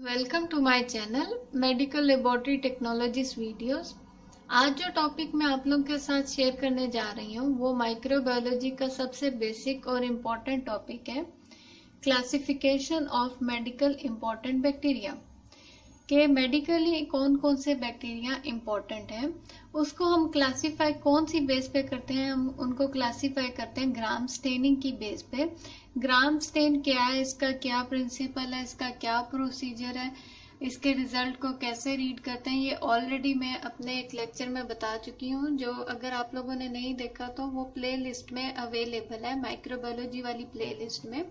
Welcome to my channel medical laboratory technologies videos. आज जो topic मैं आप लोगों के साथ शेयर करने जा रही हूँ वो माइक्रोबायोलॉजी का सबसे बेसिक और इम्पॉर्टेंट टॉपिक है, classification of medical important bacteria. के मेडिकली कौन कौन से बैक्टीरिया इम्पोर्टेंट है, उसको हम क्लासीफाई कौन सी बेस पे करते हैं। हम उनको क्लासीफाई करते हैं ग्राम स्टेनिंग की बेस पे। ग्राम स्टेन क्या है, इसका क्या प्रिंसिपल है, इसका क्या प्रोसीजर है, इसके रिजल्ट को कैसे रीड करते हैं, ये ऑलरेडी मैं अपने एक लेक्चर में बता चुकी हूँ। जो अगर आप लोगों ने नहीं देखा तो वो प्ले लिस्ट में अवेलेबल है, माइक्रोबायोलॉजी वाली प्ले लिस्ट में,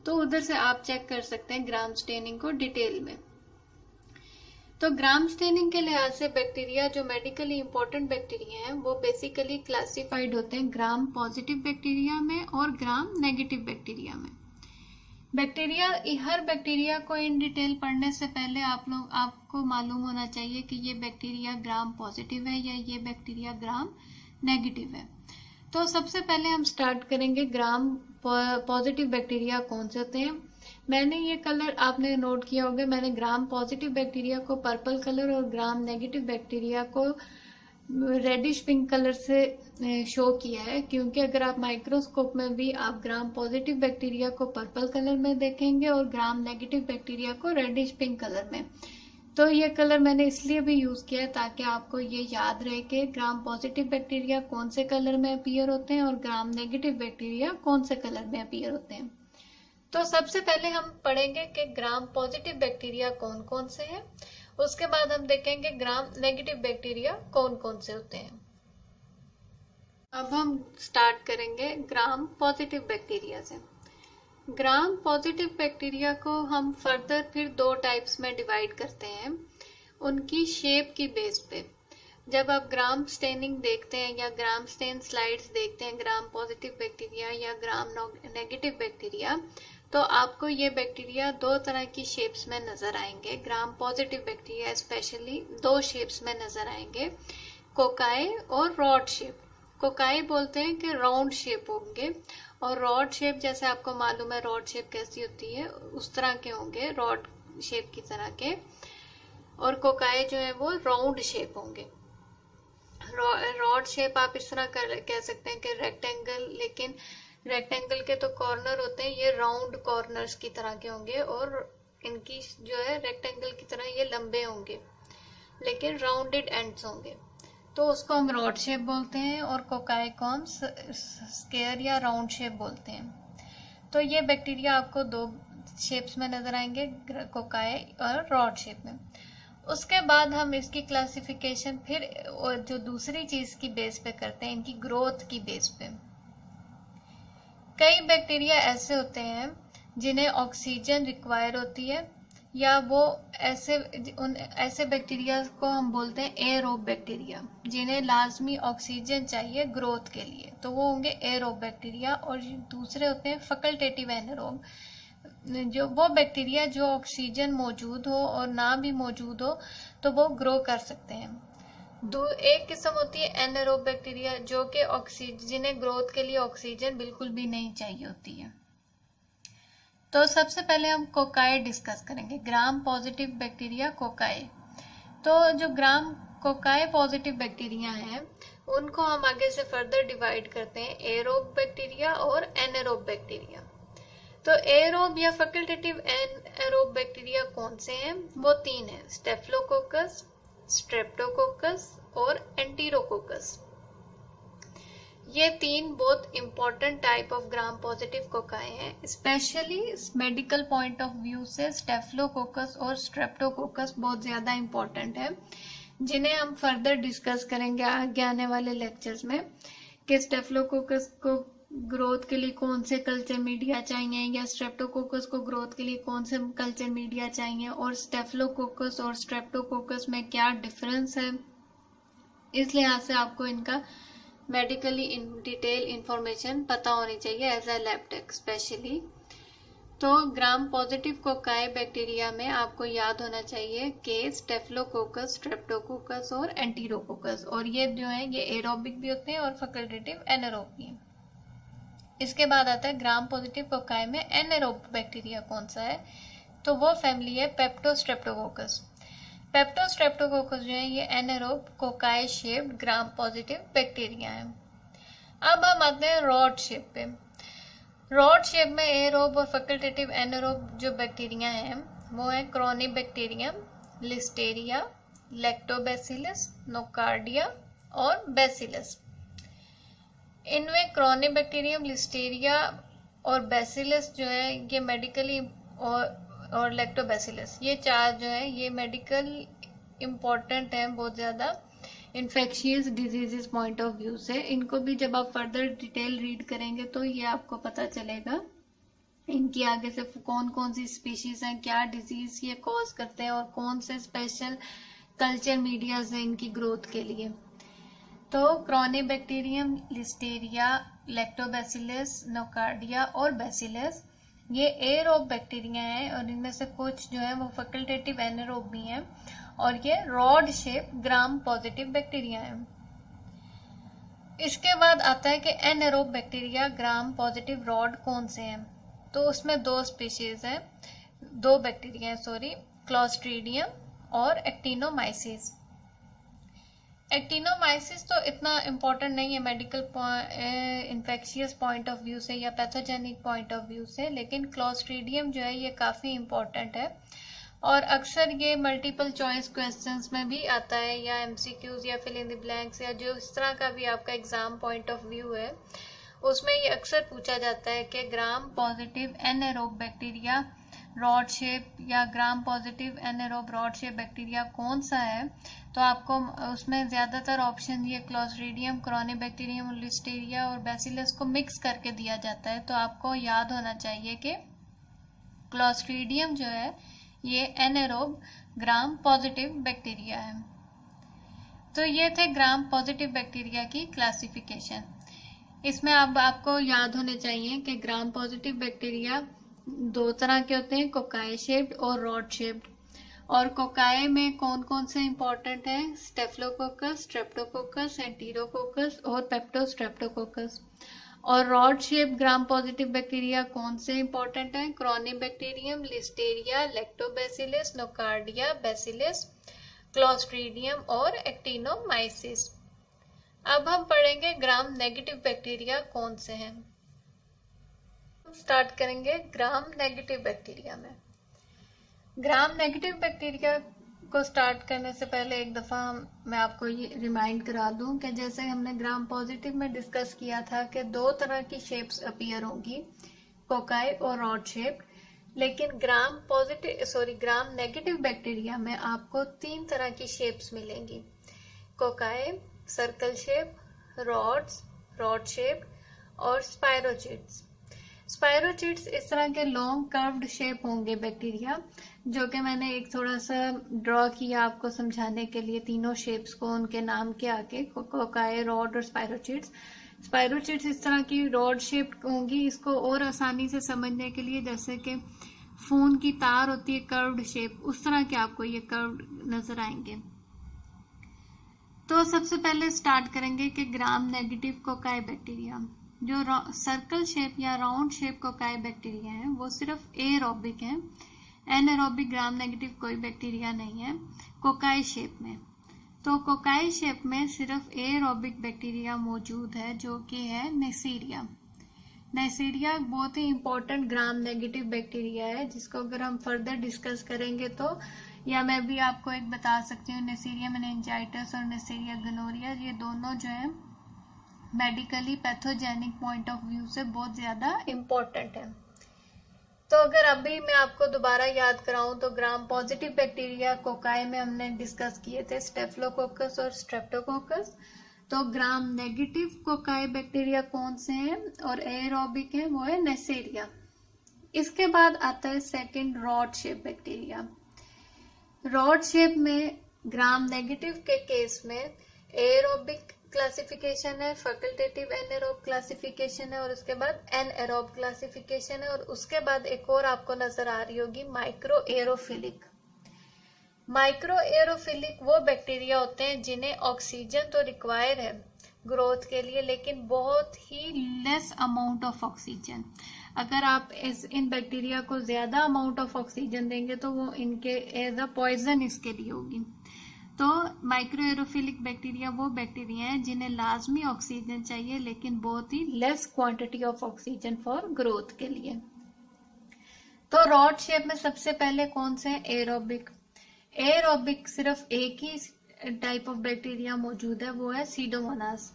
तो उधर से आप चेक कर सकते हैं ग्राम स्टेनिंग को डिटेल में। तो ग्राम स्टेनिंग के लिहाज से बैक्टीरिया जो मेडिकली इंपॉर्टेंट बैक्टीरिया हैं वो बेसिकली क्लासिफाइड होते हैं ग्राम पॉजिटिव बैक्टीरिया में और ग्राम नेगेटिव बैक्टीरिया में। हर बैक्टीरिया को इन डिटेल पढ़ने से पहले आपको मालूम होना चाहिए कि ये बैक्टीरिया ग्राम पॉजिटिव है या ये बैक्टीरिया ग्राम नेगेटिव है। तो सबसे पहले हम स्टार्ट करेंगे ग्राम पॉजिटिव बैक्टीरिया कौन से होते हैं। मैंने ये कलर आपने नोट किया होगा, मैंने ग्राम पॉजिटिव बैक्टीरिया को पर्पल कलर और ग्राम नेगेटिव बैक्टीरिया को रेडिश पिंक कलर से शो किया है, क्योंकि अगर आप माइक्रोस्कोप में भी आप ग्राम पॉजिटिव बैक्टीरिया को पर्पल कलर में देखेंगे और ग्राम नेगेटिव बैक्टीरिया को रेडिश पिंक कलर में। तो ये कलर मैंने इसलिए भी यूज किया है ताकि आपको ये याद रहे कि ग्राम पॉजिटिव बैक्टीरिया कौन से कलर में अपीयर होते हैं और ग्राम नेगेटिव बैक्टीरिया कौन से कलर में अपीयर होते हैं। तो सबसे पहले हम पढ़ेंगे कि ग्राम पॉजिटिव बैक्टीरिया कौन कौन से हैं, उसके बाद हम देखेंगे ग्राम नेगेटिव बैक्टीरिया कौन कौन से होते हैं। अब हम स्टार्ट करेंगे ग्राम पॉजिटिव बैक्टीरिया से। ग्राम पॉजिटिव बैक्टीरिया को हम फर्दर फिर दो टाइप्स में डिवाइड करते हैं उनकी शेप की बेस पे। जब आप ग्राम स्टेनिंग देखते हैं या ग्राम स्टेन स्लाइड्स देखते हैं ग्राम पॉजिटिव बैक्टीरिया या ग्राम नेगेटिव बैक्टीरिया, तो आपको ये बैक्टीरिया दो तरह की शेप्स में नजर आएंगे। ग्राम पॉजिटिव बैक्टीरिया स्पेशली दो शेप्स में नजर आएंगे, कोकाई और रॉड शेप। कोकाई बोलते हैं कि राउंड शेप होंगे और रॉड शेप जैसे आपको मालूम है रॉड शेप कैसी होती है, उस तरह के होंगे, रॉड शेप की तरह के। और कोकाई जो है वो राउंड शेप होंगे। रॉड शेप आप इस तरह कह सकते हैं कि रेक्टेंगल, लेकिन रेक्टेंगल के तो कॉर्नर होते हैं, ये राउंड कॉर्नर्स की तरह के होंगे और इनकी जो है रेक्टेंगल की तरह ये लंबे होंगे लेकिन राउंडेड एंड्स होंगे, तो उसको हम रॉड शेप बोलते हैं। और कोकाई को हम स्क्वायर या राउंड शेप बोलते हैं। तो ये बैक्टीरिया आपको दो शेप्स में नजर आएंगे, कोकाई और रॉड शेप में। उसके बाद हम इसकी क्लासिफिकेशन फिर जो दूसरी चीज की बेस पे करते हैं, इनकी ग्रोथ की बेस पे। कई बैक्टीरिया ऐसे होते हैं जिन्हें ऑक्सीजन रिक्वायर होती है, या वो ऐसे बैक्टीरिया को हम बोलते हैं एरोब बैक्टीरिया, जिन्हें लाजमी ऑक्सीजन चाहिए ग्रोथ के लिए, तो वो होंगे एरोब बैक्टीरिया। और दूसरे होते हैं फैकल्टेटिव एनारोब, जो वो बैक्टीरिया जो ऑक्सीजन मौजूद हो और ना भी मौजूद हो तो वो ग्रो कर सकते हैं। एक किस्म होती है एनारोब बैक्टीरिया जो कि ऑक्सीजन, जिन्हें ग्रोथ के लिए ऑक्सीजन बिल्कुल भी नहीं चाहिए होती है। तो सबसे पहले हम कोकाई डिस्कस करेंगे, ग्राम पॉजिटिव बैक्टीरिया कोकाई। तो जो ग्राम कोकाई पॉजिटिव बैक्टीरिया हैं उनको हम आगे से फर्दर डिवाइड करते हैं एरोब बैक्टीरिया और एनारोब बैक्टीरिया। तो एरोब या फैकल्टेटिव एनारोब बैक्टीरिया कौन से हैं, वो तीन हैं, स्टेफिलोकोकस, स्ट्रेप्टोकोकस और एंटीरोकोकस। ये तीन बहुत important type of gram positive cocci हैं। Specially medical point of view से स्टेफिलोकोकस और स्ट्रेप्टोकोकस बहुत ज्यादा इंपॉर्टेंट है, जिन्हें हम फर्दर डिस्कस करेंगे आगे आने वाले लेक्चर्स में कि स्टेफिलोकोकस को ग्रोथ के लिए कौन से कल्चर मीडिया चाहिए या स्ट्रेप्टोकोकस को ग्रोथ के लिए कौन से कल्चर मीडिया चाहिए, और स्टेफिलोकोकस और स्ट्रेप्टोकोकस में क्या डिफरेंस है। इस लिहाज से आपको इनका मेडिकली इन डिटेल इंफॉर्मेशन पता होनी चाहिए as a lab tech specially. तो ग्राम पॉजिटिव कोकाई बैक्टीरिया में आपको याद होना चाहिए कि स्टेफिलोकोकस, स्ट्रेप्टोकोकस और एंटीरोकोकस, और ये जो है ये एरोबिक भी होते हैं और फैकल्टेटिव एनारोब भी। इसके बाद आता है ग्राम पॉजिटिव कोकाई में एनारोब बैक्टीरिया कौन सा है, तो वो फैमिली है पेप्टोस्ट्रेप्टोकोकस। पेप्टोस्ट्रेप्टोकोकस जो है ये एनारोब कोकाई शेप्ड ग्राम पॉजिटिव बैक्टीरिया है। अब हम आते हैं रॉड शेप पे। रॉड शेप में एरोब और फैकल्टेटिव एनारोब जो बैक्टीरिया हैं वो है क्रॉनिबैक्टीरियम, लिस्टेरिया, लैक्टोबैसिलस, नोकार्डिया और बैसिलस। इनमें क्रॉनिबैक्टीरियम, लिस्टेरिया और बैसिलस जो है ये मेडिकली और लैक्टोबैसिलस, ये चार जो है ये मेडिकल इम्पोर्टेंट हैं बहुत ज़्यादा infectious diseases point of view से। इनको भी जब आप फर्दर डिटेल रीड करेंगे तो ये आपको पता चलेगा इनकी आगे से कौन कौन सी स्पीशीज हैं, क्या डिजीज ये कॉज करते हैं और कौन से स्पेशल कल्चर मीडियाज हैं इनकी ग्रोथ के लिए। तो क्रॉनिबैक्टीरियम, लिस्टेरिया, लैक्टोबैसिलस, नोकार्डिया और बैसिलस ये एरोब बैक्टीरिया हैं और इनमें से कुछ जो है वो फैकल्टेटिव एनारोब भी हैं और ये rod shape gram positive bacteria हैं। इसके बाद आता है कि anaerobe bacteria gram positive rod कौन से हैं। तो उसमें दो बैक्टीरिया हैं क्लॉस्ट्रीडियम और एक्टिनोमाइसिस। एक्टिनोमाइसिस तो इतना इम्पोर्टेंट नहीं है medical infectious point of view से या पैथोजेनिक पॉइंट ऑफ व्यू से, लेकिन क्लॉस्ट्रीडियम जो है ये काफ़ी इम्पोर्टेंट है और अक्सर ये मल्टीपल चॉइस क्वेश्चंस में भी आता है या एमसीक्यूज या फिल इन द ब्लैंक्स या जो इस तरह का भी आपका एग्जाम पॉइंट ऑफ व्यू है उसमें ये अक्सर पूछा जाता है कि gram positive anaerobe bacteria rod shape या gram positive anaerobe rod shape bacteria कौन सा है। तो आपको उसमें ज़्यादातर ऑप्शन ये क्लॉस्ट्रीडियम, क्रॉनिबैक्टीरियम, लिस्टेरिया और बैसिलस को मिक्स करके दिया जाता है। तो आपको याद होना चाहिए कि क्लॉस्ट्रीडियम जो है ये एनारोब ग्राम पॉजिटिव बैक्टीरिया है। तो ये थे ग्राम पॉजिटिव बैक्टीरिया की क्लासिफिकेशन। इसमें अब आपको याद होने चाहिए कि ग्राम पॉजिटिव बैक्टीरिया दो तरह के होते हैं, कोकाई शेप्ड और रॉड शेप्ड। और कोकाई में कौन कौन से इंपॉर्टेंट हैं, स्टेफिलोकोकस, स्ट्रेप्टोकोकस, एंटीरोकोकस और पेप्टोस्ट्रेप्टोकोकस। और rod shape gram positive bacteria कौन से इंपॉर्टेंट हैं, corynebacterium, listeria, lactobacillus, nocardia, bacillus, clostridium और एक्टिनोमाइसिस। अब हम पढ़ेंगे ग्राम नेगेटिव बैक्टीरिया कौन से हैं। स्टार्ट करेंगे ग्राम नेगेटिव बैक्टीरिया में। ग्राम नेगेटिव बैक्टीरिया को स्टार्ट करने से पहले एक दफ़ा मैं आपको ये रिमाइंड करा दूं कि जैसे हमने ग्राम पॉजिटिव में डिस्कस किया था कि दो तरह की शेप्स अपीयर होंगी, कोकाई और रॉड शेप। लेकिन ग्राम नेगेटिव बैक्टीरिया में आपको तीन तरह की शेप्स मिलेंगी, cocci, circle shape, rod shape और स्पाइरोचिड्स। स्पाइरोचिड्स इस तरह के लॉन्ग कर्व्ड शेप होंगे बैक्टीरिया, जो कि मैंने एक थोड़ा सा ड्रॉ किया आपको समझाने के लिए तीनों शेप्स को उनके नाम के आगे, कोकाई, रॉड और स्पाइरोचिड्स। स्पाइरोचिड्स इस तरह की रॉड शेप होंगी। इसको और आसानी से समझने के लिए जैसे कि फोन की तार होती है कर्व्ड शेप, उस तरह के आपको ये कर्व्ड नजर आएंगे। तो सबसे पहले स्टार्ट करेंगे कि ग्राम नेगेटिव कोकाई बैक्टीरिया। जो सर्कल शेप या राउंड शेप कोकाई बैक्टीरिया है वो सिर्फ एरोबिक है, एनारोबिक ग्राम नेगेटिव कोई बैक्टीरिया नहीं है कोकाई शेप में। तो कोकाई शेप में सिर्फ एरोबिक बैक्टीरिया मौजूद है जो कि है नेसीरिया। नेसीरिया बहुत ही इंपॉर्टेंट ग्राम नेगेटिव बैक्टीरिया है जिसको अगर हम फर्दर डिस्कस करेंगे तो, या मैं भी आपको एक बता सकती हूँ, नेसीरिया मेनिंजाइटिस और नेसीरिया गोनोरिया, ये दोनों जो है medically pathogenic point of view से बहुत ज्यादा इम्पोर्टेंट है। तो अगर अभी मैं आपको दोबारा याद कराऊं तो ग्राम पॉजिटिव बैक्टीरिया कोकाई में हमने डिस्कस किए थे स्टेफिलोकोकस और स्ट्रेप्टोकोकस। तो ग्राम नेगेटिव कोकाई बैक्टीरिया कौन से हैं और एरोबिक है वो है नेसेरिया। इसके बाद आता है second rod shape bacteria. Rod shape में ग्राम नेगेटिव के केस में एरोबिक क्लासिफिकेशन है, फैकल्टेटिव एनारोब क्लासिफिकेशन है और उसके बाद एनएरोब क्लासिफिकेशन है और उसके बाद एक और आपको नजर आ रही होगी माइक्रो एरोफिलिक। माइक्रो एरोफिलिक वो बैक्टीरिया होते हैं जिन्हें ऑक्सीजन तो रिक्वायर है ग्रोथ के लिए, लेकिन बहुत ही लेस अमाउंट ऑफ ऑक्सीजन। अगर आप इन बैक्टीरिया को ज्यादा अमाउंट ऑफ ऑक्सीजन देंगे तो वो इनके एज अ पॉइजन इसके लिए होगी। तो माइक्रो एरोफिलिक बैक्टीरिया वो बैक्टीरिया हैं जिन्हें लाजमी ऑक्सीजन चाहिए, लेकिन बहुत ही less quantity of oxygen for growth के लिए। तो रॉड शेप में सबसे पहले कौन से हैं? एरोबिक। एरोबिक सिर्फ एक ही टाइप ऑफ बैक्टीरिया मौजूद है, वो है Pseudomonas.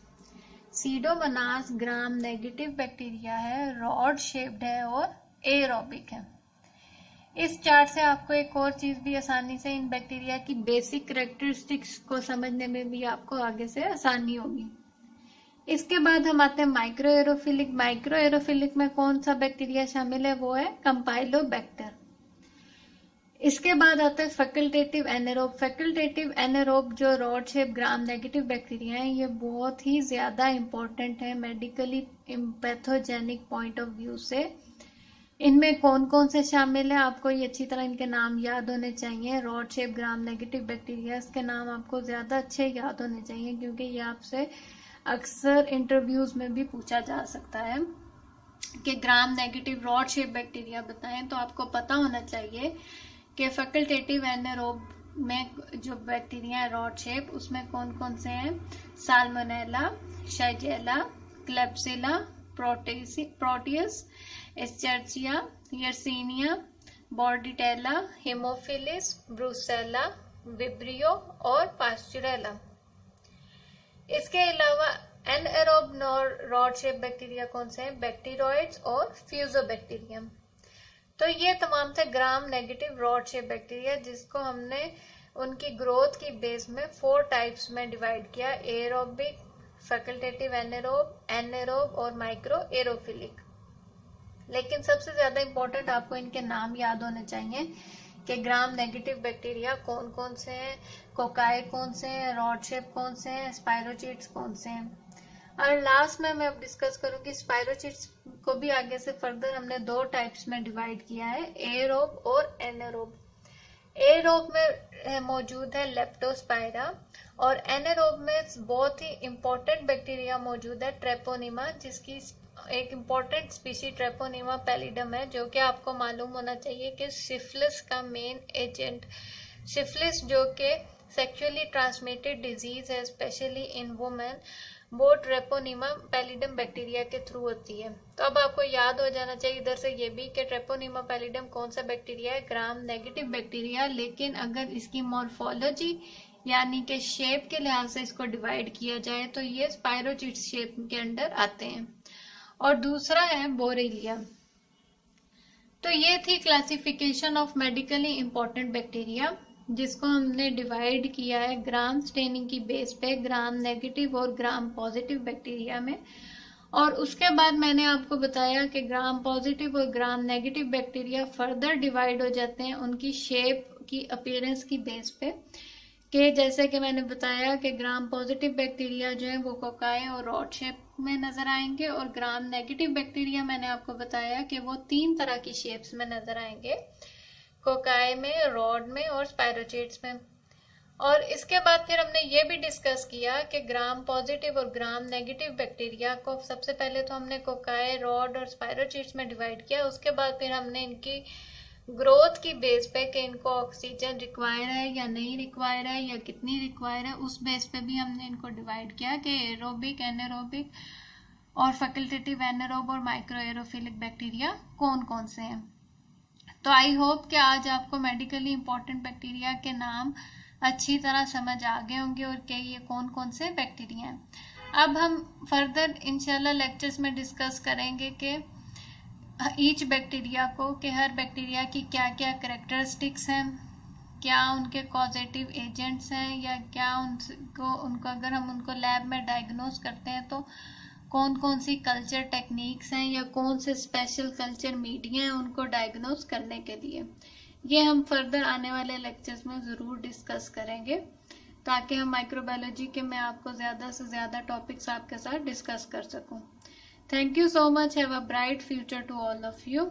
Pseudomonas gram negative bacteria है, रॉड शेप्ड है और एरोबिक है। इस चार्ट से आपको एक और चीज भी आसानी से इन बैक्टीरिया की बेसिक कैरेक्टरिस्टिक्स को समझने में भी आपको आगे से आसानी होगी। इसके बाद हम आते हैं माइक्रो एरोफिलिक। माइक्रो एरोफिलिक में कौन सा बैक्टीरिया शामिल है? वो है कंपाइलोबैक्टर। इसके बाद आता है फैकल्टेटिव एनारोब। फैकल्टेटिव एनारोब जो rod shape gram negative bacteria है, ये बहुत ही ज्यादा इंपॉर्टेंट है medically pathogenic point of view से। इनमें कौन कौन से शामिल है, आपको ये अच्छी तरह इनके नाम याद होने चाहिए। Rod shape gram negative bacteria, इसके नाम आपको ज्यादा अच्छे याद होने चाहिए क्योंकि ये आपसे अक्सर इंटरव्यूज में भी पूछा जा सकता है कि gram negative rod shape bacteria बताएं। तो आपको पता होना चाहिए कि फैकल्टेटिव एनारोब में जो बैक्टीरिया है रॉड शेप, उसमें कौन कौन से हैं? Salmonella, shigella, klebsiella, proteus, escherichia, yersinia, bordetella, haemophilus, brucella, vibrio और पास्चुरेला। इसके अलावा एनएरोब रॉड शेप बैक्टीरिया कौन से हैं? बैक्टीरोइड्स और फ्यूजोबैक्टीरियम। तो ये तमाम थे gram negative rod shape bacteria, जिसको हमने उनकी ग्रोथ की बेस में 4 टाइप्स में डिवाइड किया: एरोबिक, फैकल्टेटिव एनारोब, एनारोब और माइक्रो एरोफिलिक। लेकिन सबसे ज्यादा इंपॉर्टेंट आपको इनके नाम याद होने चाहिए कि ग्राम नेगेटिव बैक्टीरिया कौन कौन से हैं, कोकाई कौन से हैं, रॉड शेप कौन से हैं, स्पाइरोचिट्स कौन से हैं। और लास्ट में मैं अब डिस्कस करूंगी स्पाइरोचिट्स को भी आगे से फर्दर हमने 2 टाइप्स में डिवाइड किया है, एरोब और एनारोब। एरोब में मौजूद है लेप्टोस्पाइरा और एनारोब में बहुत ही इंपॉर्टेंट बैक्टीरिया मौजूद है ट्रेपोनिमा, जिसकी एक इम्पॉर्टेंट स्पीशी ट्रेपोनिमा पैलिडम है, जो कि आपको मालूम होना चाहिए कि सिफिलिस का मेन एजेंट, सिफिलिस जो कि सेक्सुअली ट्रांसमिटेड डिजीज है स्पेशली इन वुमेन, वो ट्रेपोनिमा पैलिडम बैक्टीरिया के थ्रू होती है। तो अब आपको याद हो जाना चाहिए इधर से ये भी कि ट्रेपोनिमा पैलिडम कौन सा बैक्टीरिया है? Gram negative bacteria. लेकिन अगर इसकी मॉर्फोलॉजी यानी कि शेप के लिहाज से इसको डिवाइड किया जाए तो ये स्पाइरोचिट्स शेप के अंडर आते हैं। और दूसरा है बोरेलिया। तो ये थी classification of medically important bacteria, जिसको हमने डिवाइड किया है ग्राम स्टेनिंग की बेस पे ग्राम नेगेटिव और ग्राम पॉजिटिव बैक्टीरिया में। और उसके बाद मैंने आपको बताया कि ग्राम पॉजिटिव और gram negative bacteria further divide हो जाते हैं उनकी शेप की अपीयरेंस की बेस पे, कि जैसे कि मैंने बताया कि ग्राम पॉजिटिव बैक्टीरिया जो है वो कोकाई और रॉड शेप में नजर आएंगे, और ग्राम नेगेटिव बैक्टीरिया मैंने आपको बताया कि वो 3 तरह की शेप्स में नजर आएंगे, कोकाई में, रॉड में और स्पाइरोचिट्स में। और इसके बाद फिर हमने ये भी डिस्कस किया कि ग्राम पॉजिटिव और ग्राम नेगेटिव बैक्टीरिया को सबसे पहले तो हमने कोकाई, रॉड और स्पाइरोचिट्स में डिवाइड किया। उसके बाद फिर हमने इनकी ग्रोथ की बेस पे कि इनको ऑक्सीजन रिक्वायर है या नहीं रिक्वायर है या कितनी रिक्वायर है, उस बेस पे भी हमने इनको डिवाइड किया कि एरोबिक, एनारोबिक और फैकल्टेटिव एनारोब और माइक्रो एरोफिलिक बैक्टीरिया कौन कौन से हैं। तो आई होप कि आज आपको मेडिकली इंपॉर्टेंट बैक्टीरिया के नाम अच्छी तरह समझ आ गए होंगे और कि ये कौन कौन से बैक्टीरिया हैं। अब हम फर्दर इंशाल्लाह लेक्चर्स में डिस्कस करेंगे कि ईच बैक्टीरिया को, कि हर बैक्टीरिया की क्या क्या कैरेक्टरिस्टिक्स हैं, क्या उनके कॉजेटिव एजेंट्स हैं, या क्या उनको अगर हम उनको लैब में डायग्नोस करते हैं तो कौन कौन सी कल्चर टेक्निक्स हैं या कौन से स्पेशल कल्चर मीडिया हैं उनको डायग्नोस करने के लिए। ये हम फर्दर आने वाले लेक्चर्स में ज़रूर डिस्कस करेंगे ताकि हम माइक्रोबायोलॉजी के मैं आपको ज़्यादा से ज़्यादा टॉपिक्स आपके साथ डिस्कस कर सकूं। Thank you so much. Have a bright future to all of you.